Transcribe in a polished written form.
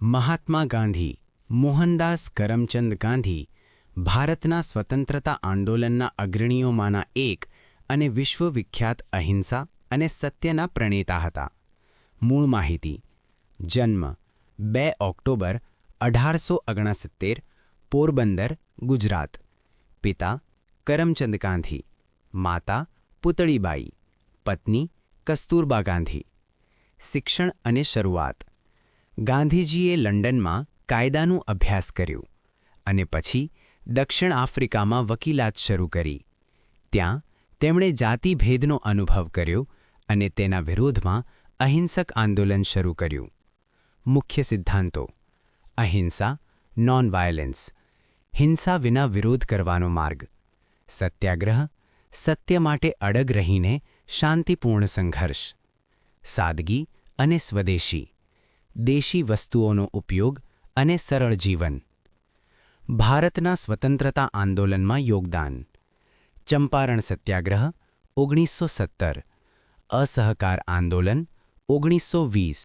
મહાત્મા ગાંધી મોહનદાસ કરમચંદ ગાંધી ભારતના સ્વતંત્રતા આંદોલનના અગ્રણીઓમાંના એક અને વિશ્વવિખ્યાત અહિંસા અને સત્યના પ્રણેતા હતા. મૂળ માહિતી. જન્મ 2 ઓક્ટોબર 1869, પોરબંદર, ગુજરાત. પિતા કરમચંદ ગાંધી, માતા પુતળીબાઈ, પત્ની કસ્તુરબા ગાંધી. શિક્ષણ અને શરૂઆત. ગાંધીજીએ લંડનમાં કાયદાનું અભ્યાસ કર્યું અને પછી દક્ષિણ આફ્રિકામાં વકીલાત શરૂ કરી. ત્યાં તેમણે જાતિભેદનો અનુભવ કર્યો અને તેના વિરોધમાં અહિંસક આંદોલન શરૂ કર્યું. મુખ્ય સિદ્ધાંતો. અહિંસા, નોન વાયલન્સ, હિંસા વિના વિરોધ કરવાનો માર્ગ. સત્યાગ્રહ, સત્ય માટે અડગ રહીને શાંતિપૂર્ણ સંઘર્ષ. સાદગી અને સ્વદેશી, દેશી વસ્તુઓનો ઉપયોગ અને સરળ જીવન. ભારતના સ્વતંત્રતા આંદોલનમાં યોગદાન. ચંપારણ સત્યાગ્રહ 1917, અસહકાર આંદોલન 1920,